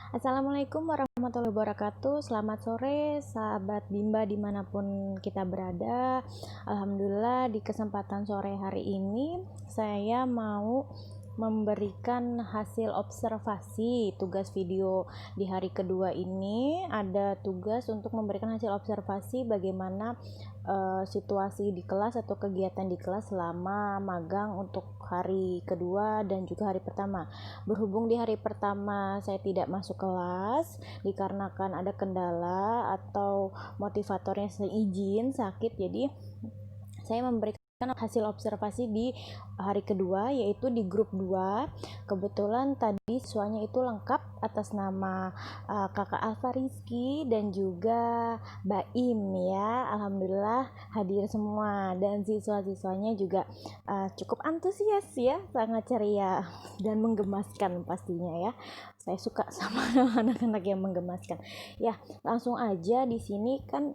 Assalamualaikum warahmatullahi wabarakatuh. Selamat sore sahabat Bimba dimanapun kita berada. Alhamdulillah di kesempatan sore hari ini saya mau memberikan hasil observasi tugas video di hari kedua ini. Ada tugas untuk memberikan hasil observasi bagaimana situasi di kelas atau kegiatan di kelas selama magang untuk hari kedua dan juga hari pertama. Berhubung di hari pertama saya tidak masuk kelas dikarenakan ada kendala atau motivatornya izin sakit, jadi saya memberikan hasil observasi di hari kedua yaitu di grup 2. Kebetulan tadi siswanya itu lengkap atas nama Kakak Alfa Rizky dan juga Baim ya. Alhamdulillah hadir semua dan siswa-siswanya juga cukup antusias ya, sangat ceria dan menggemaskan pastinya ya. Saya suka sama anak-anak yang menggemaskan. Ya, langsung aja di sini kan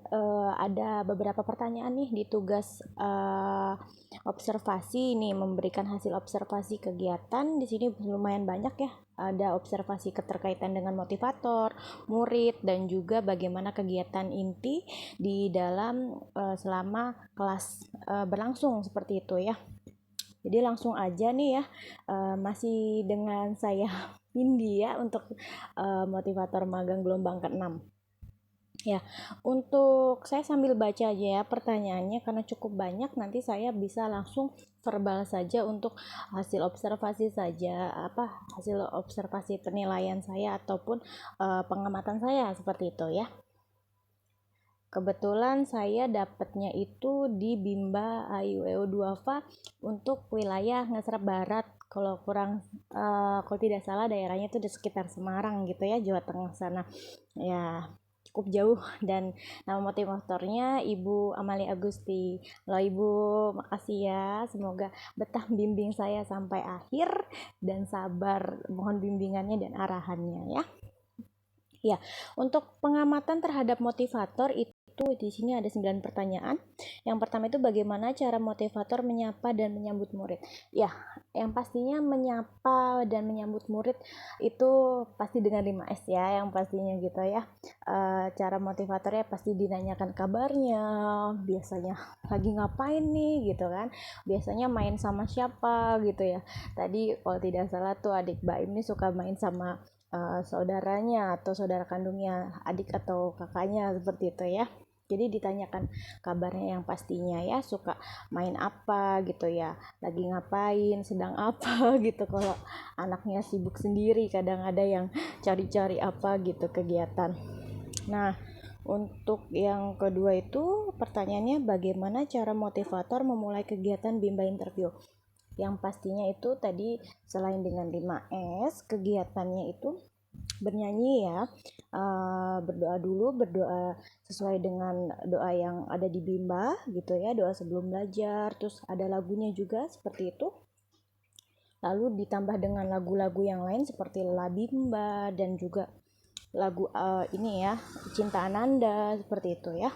ada beberapa pertanyaan nih di tugas observasi nih, memberikan hasil observasi kegiatan. Di sini lumayan banyak ya. Ada observasi keterkaitan dengan motivator, murid, dan juga bagaimana kegiatan inti di dalam selama kelas berlangsung seperti itu ya. Jadi langsung aja nih ya, masih dengan saya Windy ya untuk motivator magang gelombang ke-6. Ya, untuk saya sambil baca aja ya pertanyaannya karena cukup banyak, nanti saya bisa langsung verbal saja untuk hasil observasi saja, hasil observasi penilaian saya ataupun pengamatan saya seperti itu ya. Kebetulan saya dapatnya itu di Bimba AIUEU 2FA untuk wilayah Ngesrep Barat. Kalau tidak salah daerahnya itu di sekitar Semarang gitu ya, Jawa Tengah sana. Ya, cukup jauh. Dan nama motivatornya Ibu Amalia Agusti. Loh Ibu, makasih ya. Semoga betah bimbing saya sampai akhir dan sabar mohon bimbingannya dan arahannya ya. Ya, untuk pengamatan terhadap motivator itu di sini ada 9 pertanyaan. Yang pertama itu bagaimana cara motivator menyapa dan menyambut murid. Ya, yang pastinya menyapa dan menyambut murid itu pasti dengan 5S ya, yang pastinya gitu ya. Cara motivatornya pasti dinanyakan kabarnya, biasanya lagi ngapain nih gitu kan. Biasanya main sama siapa gitu ya. Tadi kalau tidak salah tuh adik Baim ini suka main sama saudaranya atau saudara kandungnya, adik atau kakaknya seperti itu ya. Jadi ditanyakan kabarnya yang pastinya ya, suka main apa gitu ya, lagi ngapain, sedang apa gitu. Kalau anaknya sibuk sendiri kadang ada yang cari-cari apa gitu kegiatan. Nah, untuk yang kedua itu pertanyaannya bagaimana cara motivator memulai kegiatan Bimba interview. Yang pastinya itu tadi selain dengan 5S, kegiatannya itu bernyanyi ya, berdoa dulu, berdoa sesuai dengan doa yang ada di Bimba gitu ya, doa sebelum belajar, terus ada lagunya juga seperti itu. Lalu ditambah dengan lagu-lagu yang lain seperti La Bimba dan juga lagu ini ya, Cinta Ananda seperti itu ya.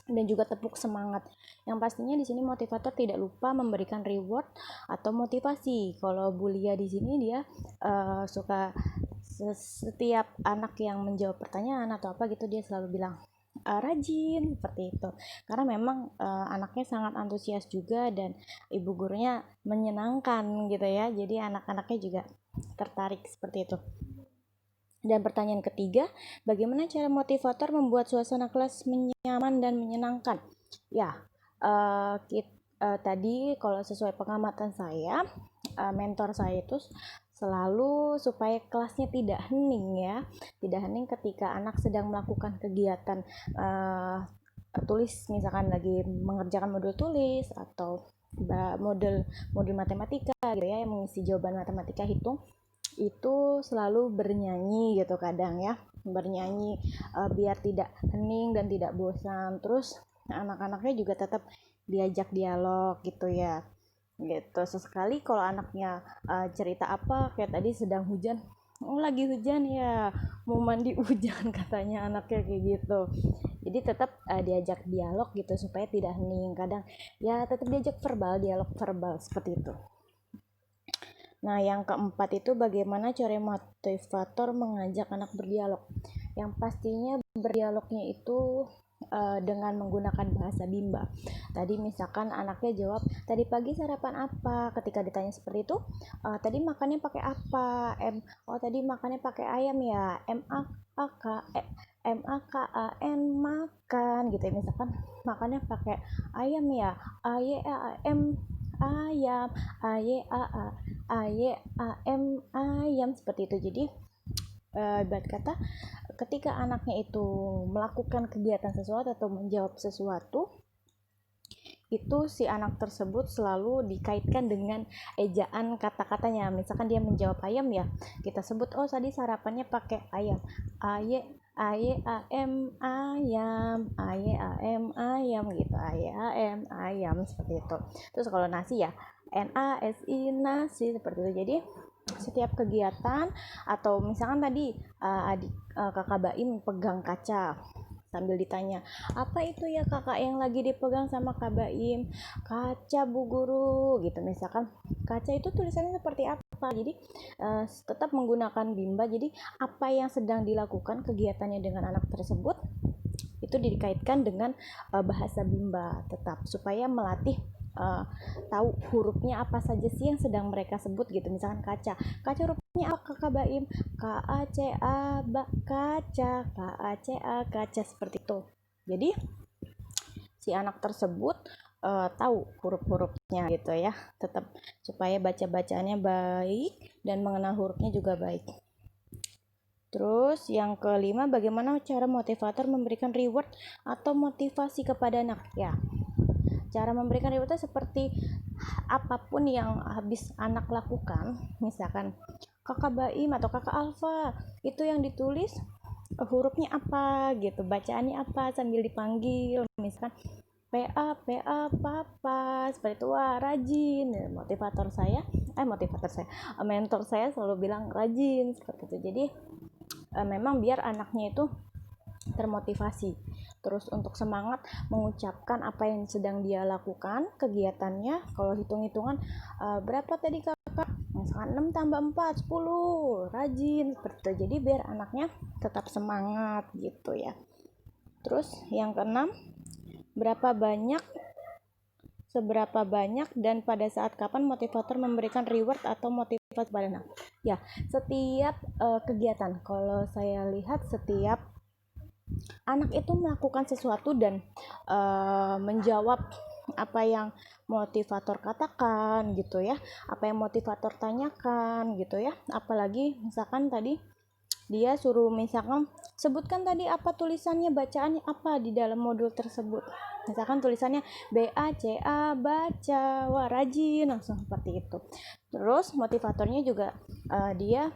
Dan juga tepuk semangat. Yang pastinya di sini motivator tidak lupa memberikan reward atau motivasi. Kalau Bulia di sini dia suka setiap anak yang menjawab pertanyaan atau apa gitu dia selalu bilang rajin seperti itu, karena memang anaknya sangat antusias juga dan ibu gurunya menyenangkan gitu ya, jadi anak-anaknya juga tertarik seperti itu. Dan pertanyaan ketiga, bagaimana cara motivator membuat suasana kelas nyaman dan menyenangkan? Ya, tadi kalau sesuai pengamatan saya, mentor saya itu selalu supaya kelasnya tidak hening ya, tidak hening ketika anak sedang melakukan kegiatan tulis, misalkan lagi mengerjakan modul tulis atau modul matematika gitu ya, yang mengisi jawaban matematika hitung, itu selalu bernyanyi gitu kadang ya, bernyanyi biar tidak hening dan tidak bosan. Terus anak-anaknya juga tetap diajak dialog gitu ya, gitu. Sesekali kalau anaknya cerita apa kayak tadi sedang hujan, oh lagi hujan ya, mau mandi hujan katanya anaknya kayak gitu. Jadi tetap diajak dialog gitu supaya tidak hening. Kadang ya tetap diajak dialog verbal seperti itu. Nah, yang keempat itu bagaimana cara motivator mengajak anak berdialog. Yang pastinya berdialognya itu dengan menggunakan bahasa Bimba. Tadi misalkan anaknya jawab, tadi pagi sarapan apa? Ketika ditanya seperti itu, tadi makannya pakai apa? Oh tadi makannya pakai ayam ya. M A K A N makan gitu ya. Misalkan makannya pakai ayam ya. AYAM ayam, AYAM ayam, seperti itu. Jadi ibarat kata ketika anaknya itu melakukan kegiatan sesuatu atau menjawab sesuatu, itu si anak tersebut selalu dikaitkan dengan ejaan kata-katanya. Misalkan dia menjawab ayam ya, kita sebut oh tadi sarapannya pakai ayam. AYAM ayam, AYAM ayam gitu, AYAM ayam, seperti itu. Terus kalau nasi ya, NASI nasi, seperti itu. Jadi setiap kegiatan atau misalkan tadi kakak Baim pegang kaca sambil ditanya, apa itu ya kakak yang lagi dipegang sama Kak Baim? Kaca Bu Guru gitu. Misalkan kaca itu tulisannya seperti apa, jadi tetap menggunakan Bimba. Jadi apa yang sedang dilakukan kegiatannya dengan anak tersebut itu dikaitkan dengan bahasa Bimba, tetap supaya melatih tahu hurufnya apa saja sih yang sedang mereka sebut gitu. Misalkan kaca hurufnya apa kakak Baim? KACA kaca, KACA kaca, seperti itu. Jadi si anak tersebut tahu huruf-hurufnya gitu ya, tetap supaya baca-bacaannya baik dan mengenal hurufnya juga baik. Terus yang kelima, bagaimana cara motivator memberikan reward atau motivasi kepada anak ya. Cara memberikan rewardnya seperti apapun yang habis anak lakukan. Misalkan kakak Baim atau kakak Alfa itu yang ditulis hurufnya apa gitu, bacaannya apa, sambil dipanggil. Misalkan PA papa, seperti itu. Wah rajin, mentor saya selalu bilang rajin, seperti itu. Jadi memang biar anaknya itu termotivasi, terus untuk semangat mengucapkan apa yang sedang dia lakukan kegiatannya. Kalau hitung-hitungan berapa tadi kakak, misalkan 6 tambah 4 10, rajin, seperti itu. Jadi biar anaknya tetap semangat gitu ya. Terus yang keenam, seberapa banyak dan pada saat kapan motivator memberikan reward atau motivasi pada anak ya. Setiap kegiatan, kalau saya lihat setiap anak itu melakukan sesuatu dan menjawab apa yang motivator katakan gitu ya, apa yang motivator tanyakan gitu ya. Apalagi misalkan tadi dia suruh misalkan sebutkan tadi apa tulisannya, bacaannya apa di dalam modul tersebut. Misalkan tulisannya BACA baca, wah rajin, langsung seperti itu. Terus motivatornya juga dia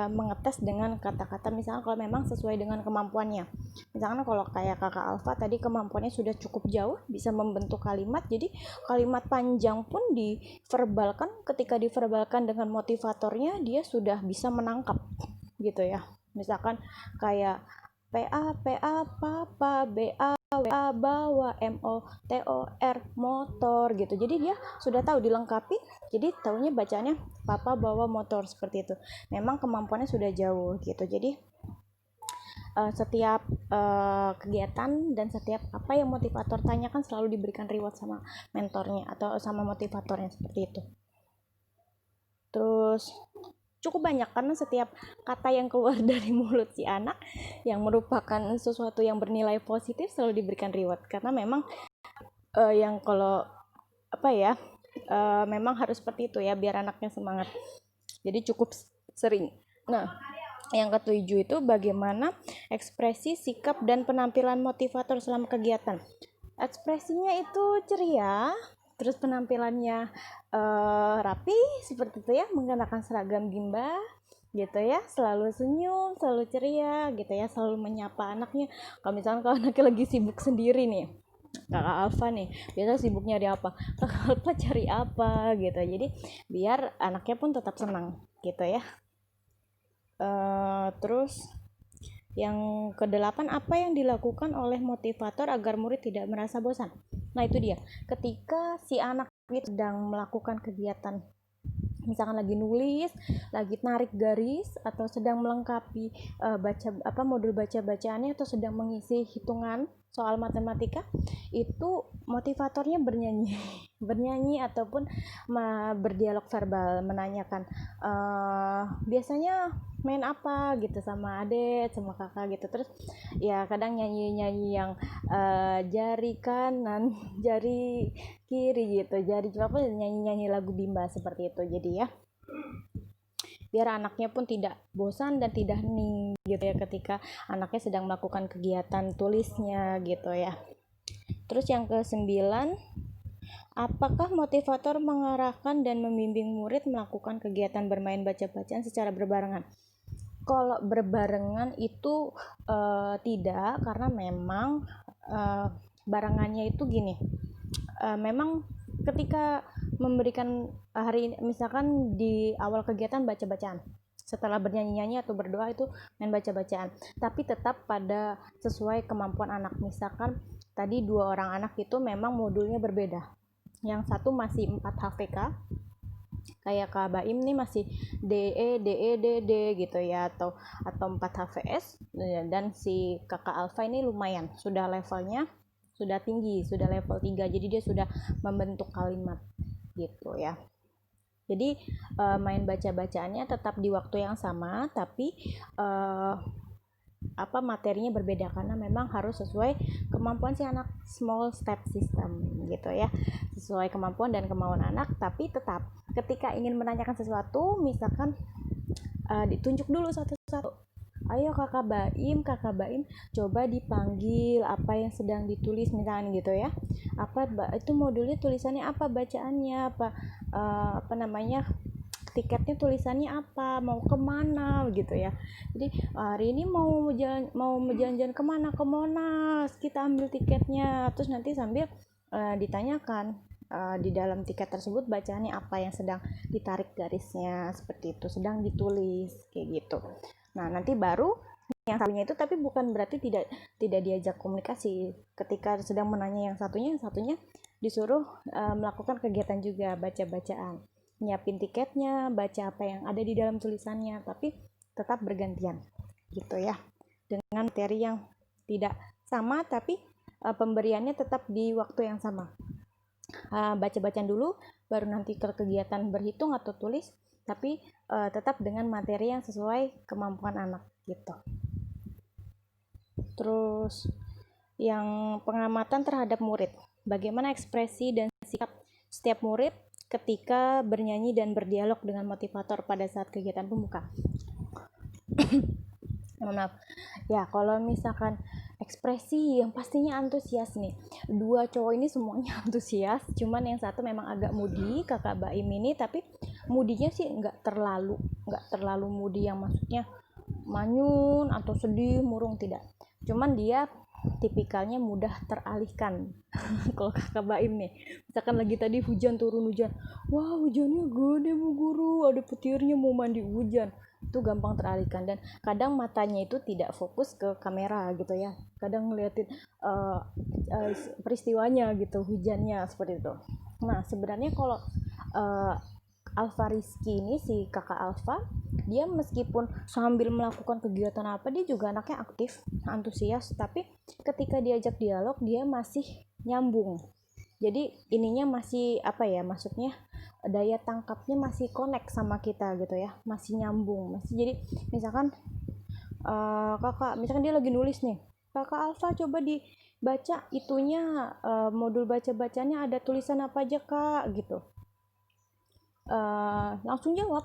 mengetes dengan kata-kata, misalnya kalau memang sesuai dengan kemampuannya. Misalkan kalau kayak kakak Alfa tadi kemampuannya sudah cukup jauh, bisa membentuk kalimat, jadi kalimat panjang pun diverbalkan. Ketika diverbalkan dengan motivatornya, dia sudah bisa menangkap gitu ya. Misalkan kayak PA papa, BA bawa, MOTOR motor gitu. Jadi dia sudah tahu, dilengkapi, jadi tahunya bacanya papa bawa motor, seperti itu. Memang kemampuannya sudah jauh gitu. Jadi setiap kegiatan dan setiap apa yang motivator tanyakan selalu diberikan reward sama mentornya atau sama motivatornya, seperti itu. Terus cukup banyak karena setiap kata yang keluar dari mulut si anak yang merupakan sesuatu yang bernilai positif selalu diberikan reward, karena memang yang kalau apa ya, memang harus seperti itu ya biar anaknya semangat. Jadi cukup sering. Nah, yang ketujuh itu bagaimana ekspresi, sikap, dan penampilan motivator selama kegiatan. Ekspresinya itu ceria, terus penampilannya rapi, seperti itu ya, mengenakan seragam Bimba gitu ya, selalu senyum, selalu ceria gitu ya, selalu menyapa anaknya. Kalau misalnya kalau anaknya lagi sibuk sendiri nih, kakak Alfa nih biasa sibuknya di apa, kakak Alfa cari apa gitu. Jadi biar anaknya pun tetap senang gitu ya. Terus yang kedelapan, apa yang dilakukan oleh motivator agar murid tidak merasa bosan. Nah itu dia, ketika si anak sedang melakukan kegiatan misalkan lagi nulis, lagi narik garis, atau sedang melengkapi modul bacaannya, atau sedang mengisi hitungan soal matematika, itu motivatornya bernyanyi bernyanyi ataupun berdialog verbal, menanyakan biasanya main apa gitu sama adik sama kakak gitu. Terus ya kadang nyanyi yang jari kanan jari kiri gitu, jari apa, nyanyi lagu bimba seperti itu. Jadi ya biar anaknya pun tidak bosan dan tidak hening gitu ya ketika anaknya sedang melakukan kegiatan tulisnya gitu ya. Terus yang ke-9, apakah motivator mengarahkan dan membimbing murid melakukan kegiatan bermain baca-bacaan secara berbarengan? Kalau berbarengan itu tidak, karena memang barengannya itu gini, memang ketika memberikan hari misalkan di awal kegiatan baca-bacaan, setelah bernyanyi-nyanyi atau berdoa itu main baca-bacaan, tapi tetap pada sesuai kemampuan anak. Misalkan tadi 2 orang anak itu memang modulnya berbeda, yang satu masih 4 HVK kayak Kak Baim nih masih DE DE DD gitu ya, atau 4 HVS, dan si Kakak Alfa ini lumayan sudah levelnya sudah tinggi, sudah level 3, jadi dia sudah membentuk kalimat gitu ya. Jadi main baca-bacaannya tetap di waktu yang sama, tapi materinya berbeda karena memang harus sesuai kemampuan si anak, small step system gitu ya, sesuai kemampuan dan kemauan anak. Tapi tetap ketika ingin menanyakan sesuatu, misalkan ditunjuk dulu satu-satu, ayo kakak Baim coba dipanggil apa yang sedang ditulis misalkan gitu ya, itu modulnya tulisannya apa, bacaannya apa namanya, tiketnya tulisannya apa, mau kemana gitu ya. Jadi hari ini mau jalan-jalan kemana, ke Monas, kita ambil tiketnya. Terus nanti sambil ditanyakan di dalam tiket tersebut bacaannya apa yang sedang ditarik garisnya, seperti itu, sedang ditulis kayak gitu. Nah nanti baru yang satunya itu, tapi bukan berarti tidak diajak komunikasi. Ketika sedang menanya yang satunya disuruh melakukan kegiatan juga, baca-bacaan, nyiapin tiketnya, baca apa yang ada di dalam tulisannya, tapi tetap bergantian gitu ya, dengan materi yang tidak sama, tapi pemberiannya tetap di waktu yang sama. Baca-bacaan dulu, baru nanti ke kegiatan berhitung atau tulis, tapi tetap dengan materi yang sesuai kemampuan anak gitu. Terus yang pengamatan terhadap murid, bagaimana ekspresi dan sikap setiap murid ketika bernyanyi dan berdialog dengan motivator pada saat kegiatan pembuka. Maaf ya, kalau misalkan ekspresi yang pastinya antusias nih, 2 cowok ini semuanya antusias, cuman yang satu memang agak moody, kakak Baim ini, tapi moodinya sih nggak terlalu moody yang maksudnya manyun atau sedih murung, tidak, cuman dia tipikalnya mudah teralihkan. Kalau kakak Baim nih, misalkan lagi tadi turun hujan, wah hujannya gede bu guru, ada petirnya, mau mandi hujan, itu gampang teralihkan. Dan kadang matanya itu tidak fokus ke kamera gitu ya, kadang ngeliatin peristiwanya gitu, hujannya seperti itu. Nah sebenarnya kalau Alfa Rizky ini, si kakak Alfa, dia meskipun sambil melakukan kegiatan apa, dia juga anaknya aktif, antusias, tapi ketika diajak dialog dia masih nyambung. Jadi ininya masih maksudnya daya tangkapnya masih connect sama kita gitu ya, masih nyambung, masih. Jadi misalkan kakak, misalkan dia lagi nulis nih, kakak Alfa coba dibaca itunya, modul baca-bacanya ada tulisan apa aja kak gitu, langsung jawab,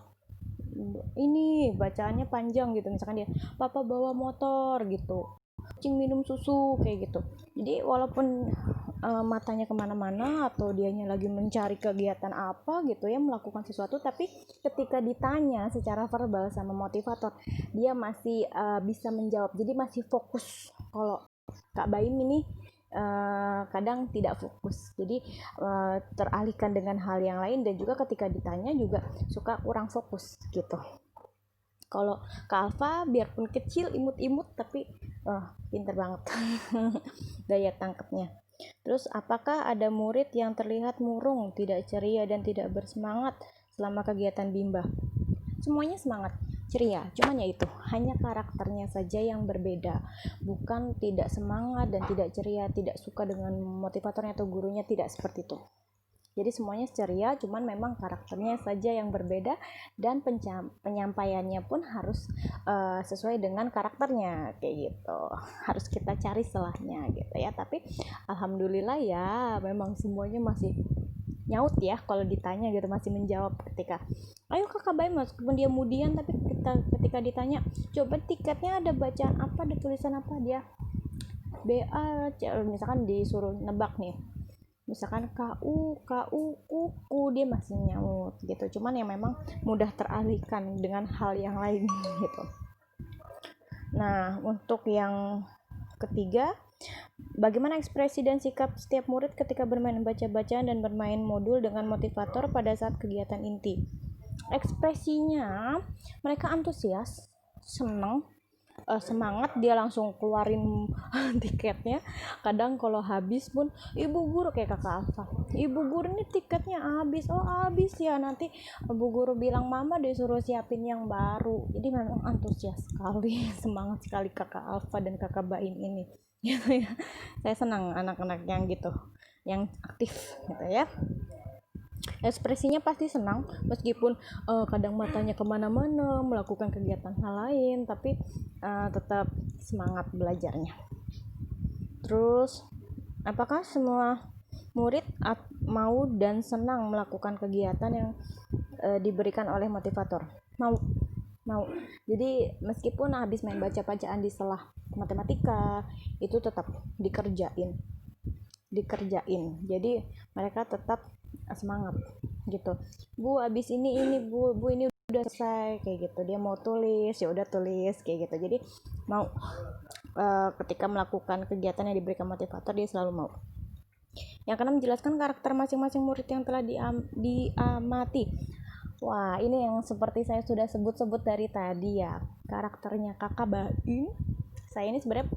ini bacaannya panjang gitu, misalkan dia papa bawa motor gitu, kucing minum susu kayak gitu. Jadi walaupun matanya kemana-mana atau dianya lagi mencari kegiatan apa gitu ya, melakukan sesuatu, tapi ketika ditanya secara verbal sama motivator, dia masih bisa menjawab, jadi masih fokus. Kalau Kak Baim ini kadang tidak fokus, jadi teralihkan dengan hal yang lain, dan juga ketika ditanya juga suka kurang fokus gitu. Kalau Kak Alfa biarpun kecil, imut-imut, tapi pinter banget daya tangkapnya. Terus apakah ada murid yang terlihat murung, tidak ceria dan tidak bersemangat selama kegiatan Bimba? Semuanya semangat, ceria, cuman ya itu hanya karakternya saja yang berbeda, bukan tidak semangat dan tidak ceria, tidak suka dengan motivatornya atau gurunya, tidak seperti itu. Jadi semuanya ceria, cuman memang karakternya saja yang berbeda dan penyampaiannya pun harus sesuai dengan karakternya kayak gitu. Harus kita cari celahnya gitu ya. Tapi alhamdulillah ya, memang semuanya masih nyaut ya kalau ditanya gitu, masih menjawab ketika ayo kakak baik, meskipun dia kemudian, tapi ketika ditanya coba tiketnya ada bacaan apa, ada tulisan apa, dia BA, misalkan disuruh nebak nih, misalkan KU, kuku, dia masih nyaut gitu. Cuman yang memang mudah teralihkan dengan hal yang lain gitu. Nah, untuk yang ketiga, bagaimana ekspresi dan sikap setiap murid ketika bermain baca-bacaan dan bermain modul dengan motivator pada saat kegiatan inti? Ekspresinya mereka antusias, senang, semangat, dia langsung keluarin tiketnya. Kadang kalau habis pun, ibu guru, kayak kakak Alfa, ibu guru ini tiketnya habis. Oh habis ya, nanti ibu guru bilang mama disuruh siapin yang baru. Jadi memang antusias sekali semangat sekali kakak Alfa dan kakak Baim ini gitu ya. Saya senang anak-anak yang gitu, yang aktif gitu ya. Ekspresinya pasti senang, meskipun kadang matanya kemana-mana melakukan kegiatan hal lain, tapi tetap semangat belajarnya. Terus, apakah semua murid mau dan senang melakukan kegiatan yang diberikan oleh motivator? Mau. Jadi meskipun habis main baca-bacaan di setelah matematika, itu tetap dikerjain. Jadi mereka tetap semangat gitu. Bu abis ini bu ini udah selesai kayak gitu. Dia mau tulis, ya udah tulis kayak gitu. Jadi mau ketika melakukan kegiatan yang diberikan motivator, dia selalu mau. Yang keenam, menjelaskan karakter masing-masing murid yang telah diamati. Wah, ini yang seperti saya sudah sebut-sebut dari tadi ya, karakternya kakak Baim. Saya ini sebenarnya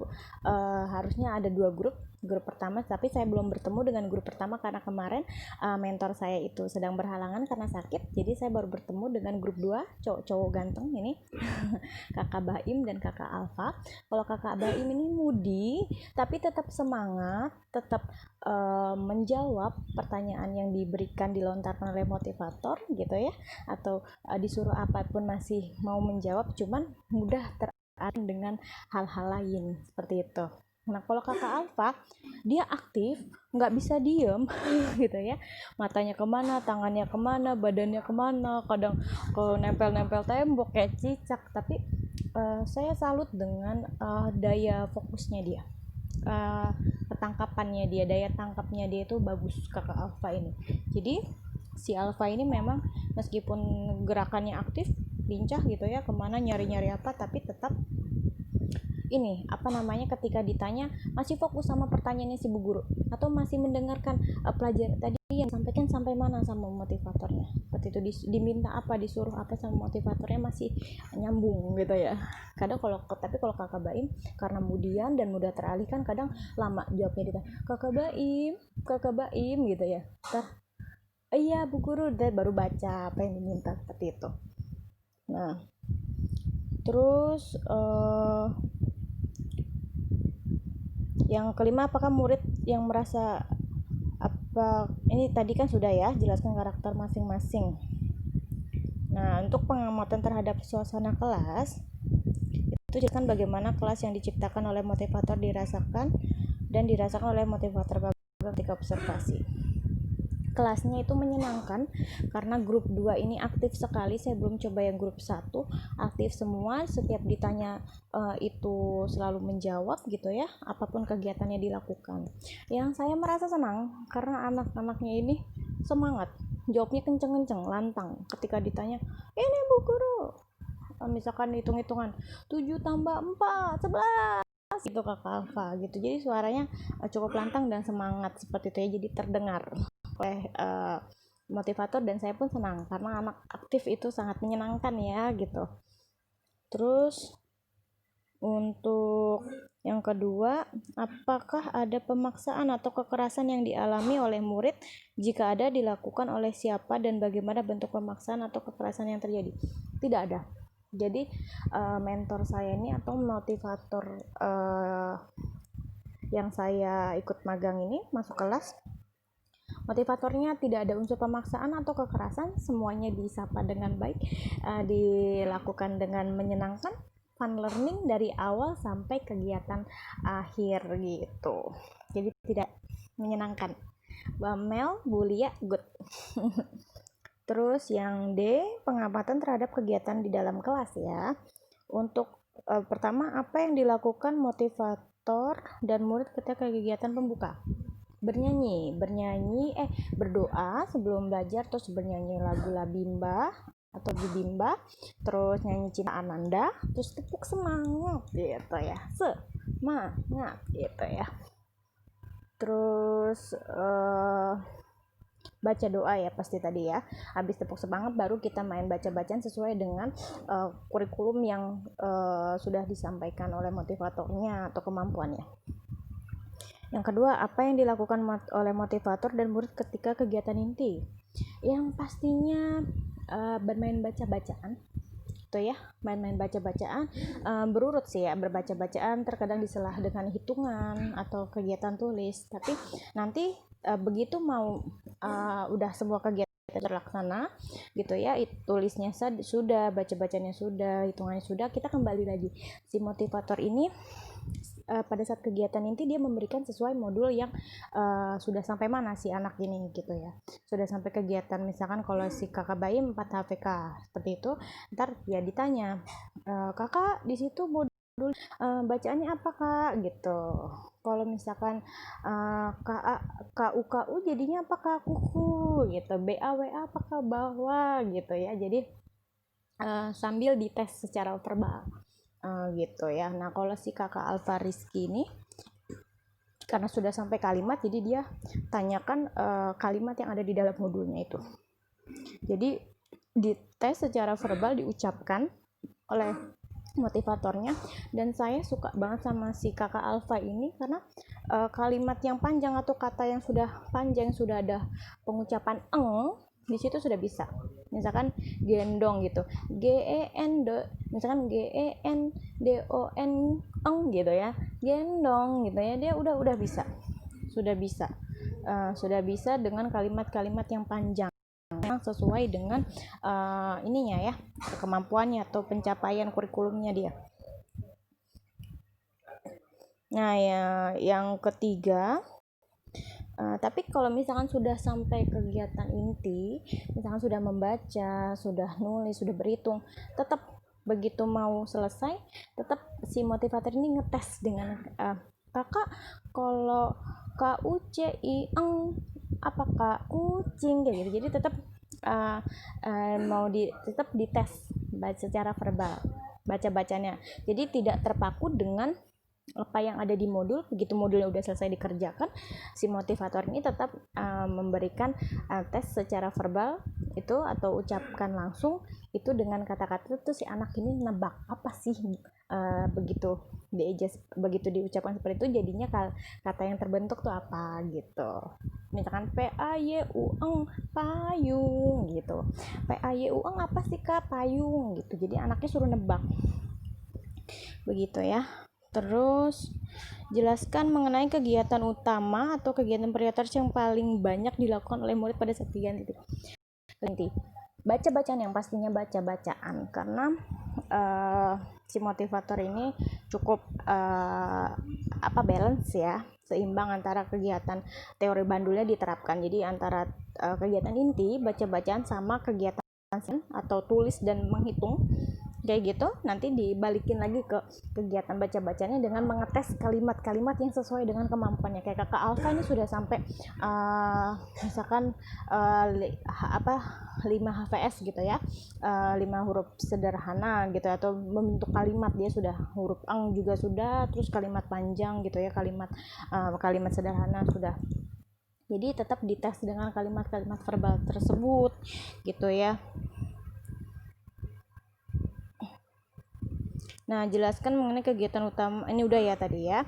harusnya ada 2 grup pertama, tapi saya belum bertemu dengan grup pertama karena kemarin mentor saya itu sedang berhalangan karena sakit. Jadi saya baru bertemu dengan grup 2 cowok-cowok ganteng ini kakak Baim dan kakak Alfa. Kalau kakak Baim ini mudi tapi tetap semangat, tetap menjawab pertanyaan yang diberikan, dilontarkan oleh motivator gitu ya, atau disuruh apapun masih mau menjawab, cuman mudah dengan hal-hal lain seperti itu. Nah kalau kakak Alfa, dia aktif, nggak bisa diem gitu ya, matanya kemana, tangannya kemana, badannya kemana, kadang ke nempel-nempel tembok kayak cicak. Tapi saya salut dengan daya fokusnya dia, ketangkapannya dia, daya tangkapnya dia itu bagus kakak Alfa ini. Jadi si Alfa ini memang meskipun gerakannya aktif, lincah gitu ya, kemana nyari-nyari apa, tapi tetap ini ketika ditanya masih fokus sama pertanyaannya si bu guru, atau masih mendengarkan pelajar tadi yang sampaikan sampai mana sama motivatornya. Seperti itu, diminta apa, disuruh apa sama motivatornya, masih nyambung gitu ya. Kadang tapi kalau kakak Baim karena mudian dan mudah teralihkan, kadang lama jawabnya, ditanya kakak Baim gitu ya, iya bu guru, dan baru baca apa yang diminta, seperti itu. Nah terus yang kelima, apakah murid yang merasa ini tadi kan sudah ya, jelaskan karakter masing-masing. Nah untuk pengamatan terhadap suasana kelas, itu jelaskan bagaimana kelas yang diciptakan oleh motivator dirasakan oleh motivator ketika observasi. Kelasnya itu menyenangkan karena grup 2 ini aktif sekali. Saya belum coba yang grup 1, aktif semua, setiap ditanya itu selalu menjawab gitu ya, apapun kegiatannya dilakukan. Yang saya merasa senang karena anak-anaknya ini semangat, jawabnya kenceng-kenceng, lantang. Ketika ditanya, ini bu guru, misalkan hitung-hitungan 7 tambah 4 11 gitu kakak Alfa gitu. Jadi suaranya cukup lantang dan semangat seperti itu ya, jadi terdengar oleh motivator, dan saya pun senang karena anak aktif itu sangat menyenangkan ya gitu. Terus untuk Yang kedua, apakah ada pemaksaan atau kekerasan yang dialami oleh murid? Jika ada, dilakukan oleh siapa dan bagaimana bentuk pemaksaan atau kekerasan yang terjadi? Tidak ada. Jadi mentor saya ini atau motivator yang saya ikut magang ini masuk kelas, motivatornya tidak ada unsur pemaksaan atau kekerasan, semuanya disapa dengan baik, dilakukan dengan menyenangkan, fun learning dari awal sampai kegiatan akhir gitu. Jadi tidak menyenangkan. Bamel, Bulia, good. Terus yang D, pengamatan terhadap kegiatan di dalam kelas ya. Untuk pertama, apa yang dilakukan motivator dan murid ketika kegiatan pembuka? Berdoa sebelum belajar, terus bernyanyi lagu Labimba atau Bibimba, terus nyanyi Cinta Ananda, terus tepuk semangat gitu ya, semangat gitu ya. Terus baca doa ya pasti tadi ya. Habis tepuk semangat baru kita main baca-bacaan sesuai dengan kurikulum yang sudah disampaikan oleh motivatornya atau kemampuannya. Yang kedua, apa yang dilakukan oleh motivator dan murid ketika kegiatan inti? Yang pastinya bermain baca-bacaan, gitu ya, main-main baca-bacaan, berurut sih ya, berbaca-bacaan, terkadang diselah dengan hitungan atau kegiatan tulis. Tapi nanti begitu mau udah semua kegiatan terlaksana gitu ya, tulisnya sudah, baca-bacanya sudah, hitungannya sudah, kita kembali lagi. Si motivator ini pada saat kegiatan inti dia memberikan sesuai modul yang sudah sampai mana si anak ini gitu ya, sudah sampai kegiatan. Misalkan kalau si kakak bayi 4 HPK seperti itu, ntar ya ditanya, kakak di situ modul bacaannya apa kak gitu. Kalau misalkan KU jadinya apa kak? Kuku gitu. BAWA apa kak? Bahwa gitu ya. Jadi sambil dites secara verbal gitu ya. Nah kalau si kakak Alfa Rizky ini karena sudah sampai kalimat, jadi dia tanyakan kalimat yang ada di dalam modulnya itu. Jadi dites secara verbal, diucapkan oleh motivatornya. Dan saya suka banget sama si kakak Alfa ini karena kalimat yang panjang atau kata yang sudah panjang, sudah ada pengucapan di situ sudah bisa. Misalkan gendong gitu, misalkan GENDON gitu ya, gendong gitu ya, dia udah bisa, sudah bisa dengan kalimat-kalimat yang panjang sesuai dengan ininya ya, kemampuannya atau pencapaian kurikulumnya dia. Nah ya, yang ketiga, tapi kalau misalkan sudah sampai kegiatan inti, misalkan sudah membaca, sudah nulis, sudah berhitung, tetap begitu mau selesai, tetap si motivator ini ngetes dengan kakak, kalau KUCI apakah kucing kayak gitu. Jadi tetap tetap dites secara verbal baca-bacanya. Jadi tidak terpaku dengan apa yang ada di modul. Begitu modulnya udah selesai dikerjakan, si motivator ini tetap memberikan tes secara verbal itu atau ucapkan langsung itu dengan kata-kata itu. Si anak ini nebak apa sih begitu begitu diucapkan seperti itu, jadinya kata yang terbentuk tuh apa gitu. Misalkan PAYUNG payung gitu, PAYUNG apa sih kak? Payung gitu. Jadi anaknya suruh nebak begitu ya. Terus jelaskan mengenai kegiatan utama atau kegiatan prioritas yang paling banyak dilakukan oleh murid pada saat kegiatan itu. Baca-bacaan, yang pastinya baca-bacaan, karena si motivator ini cukup balance ya, seimbang antara kegiatan teori bandulnya diterapkan. Jadi antara kegiatan inti, baca-bacaan, sama kegiatan atau tulis dan menghitung kayak gitu, nanti dibalikin lagi ke kegiatan baca-bacanya dengan mengetes kalimat-kalimat yang sesuai dengan kemampuannya. Kayak kakak Alfa ini sudah sampai misalkan 5 HVS gitu ya, 5 huruf sederhana gitu, atau membentuk kalimat dia sudah, huruf ang juga sudah, terus kalimat panjang gitu ya, kalimat sederhana sudah. Jadi tetap dites dengan kalimat-kalimat verbal tersebut gitu ya. Nah, jelaskan mengenai kegiatan utama. Ini udah ya tadi ya.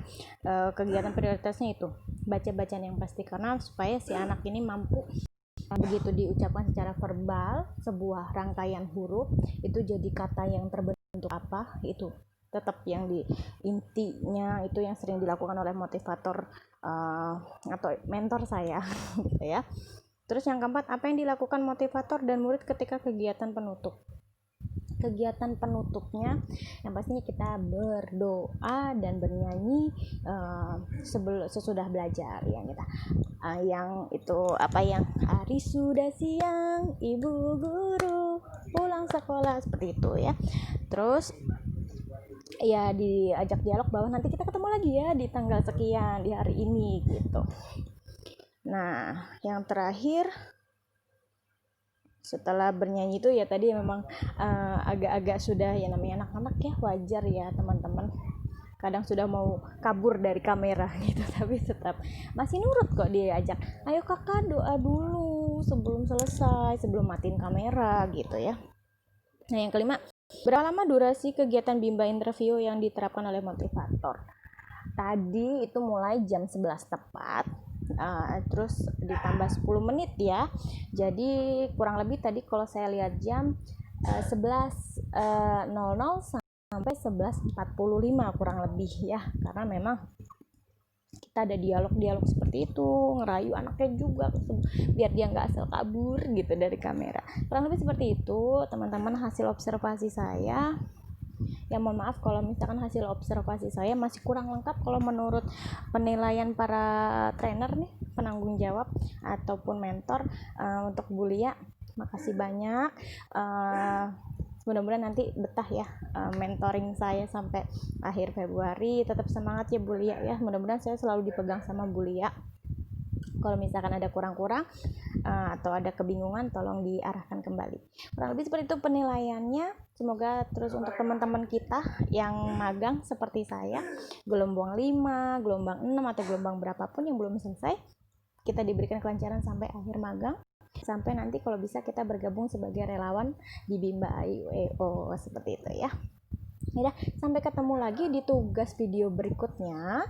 Kegiatan prioritasnya itu baca bacaan yang pasti, karena supaya si anak ini mampu begitu diucapkan secara verbal sebuah rangkaian huruf itu jadi kata yang terbentuk apa, itu tetap yang di intinya itu yang sering dilakukan oleh motivator atau mentor saya gitu ya. Terus yang keempat, apa yang dilakukan motivator dan murid ketika kegiatan penutup? Kegiatan penutupnya yang pastinya kita berdoa dan bernyanyi sesudah belajar ya kita yang itu apa, yang hari sudah siang ibu guru pulang sekolah, seperti itu ya. Terus ya diajak dialog bahwa nanti kita ketemu lagi ya di tanggal sekian di hari ini gitu. Nah, yang terakhir setelah bernyanyi itu ya tadi memang agak-agak sudah ya, namanya anak-anak ya, wajar ya teman-teman, kadang sudah mau kabur dari kamera gitu, tapi tetap masih nurut kok diajak, ayo kakak doa dulu sebelum selesai, sebelum matiin kamera gitu ya. Nah, yang kelima, berapa lama durasi kegiatan Bimba interview yang diterapkan oleh motivator? Tadi itu mulai jam 11 tepat, terus ditambah 10 menit ya, jadi kurang lebih tadi kalau saya lihat jam 11.00 sampai 11.45 kurang lebih ya, karena memang kita ada dialog-dialog seperti itu, ngerayu anaknya juga biar dia nggak asal kabur gitu dari kamera, kurang lebih seperti itu teman-teman hasil observasi saya. Ya mohon maaf kalau misalkan hasil observasi saya masih kurang lengkap kalau menurut penilaian para trainer nih, penanggung jawab ataupun mentor untuk Bulia. Makasih banyak. Mudah-mudahan nanti betah ya mentoring saya sampai akhir Februari. Tetap semangat ya Bulia ya. Mudah-mudahan saya selalu dipegang sama Bulia. Kalau misalkan ada kurang-kurang atau ada kebingungan, tolong diarahkan kembali. Kurang lebih seperti itu penilaiannya. Semoga terus untuk teman-teman kita yang magang seperti saya, gelombang 5, gelombang 6 atau gelombang berapapun yang belum selesai, kita diberikan kelancaran sampai akhir magang. Sampai nanti kalau bisa kita bergabung sebagai relawan di Bimba IUEO, seperti itu ya. Ya, sampai ketemu lagi di tugas video berikutnya.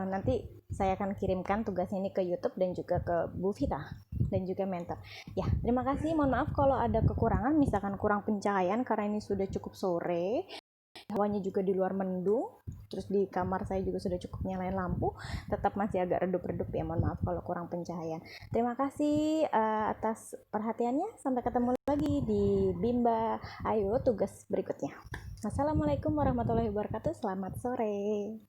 Nanti saya akan kirimkan tugasnya ini ke YouTube dan juga ke Bu Vita dan juga mentor. Ya, terima kasih. Mohon maaf kalau ada kekurangan, misalkan kurang pencahayaan karena ini sudah cukup sore. Hawanya juga di luar mendung. Terus di kamar saya juga sudah cukup nyalain lampu. Tetap masih agak redup-redup ya. Mohon maaf kalau kurang pencahayaan. Terima kasih atas perhatiannya. Sampai ketemu lagi di Bimba Ayo tugas berikutnya. Assalamualaikum warahmatullahi wabarakatuh. Selamat sore.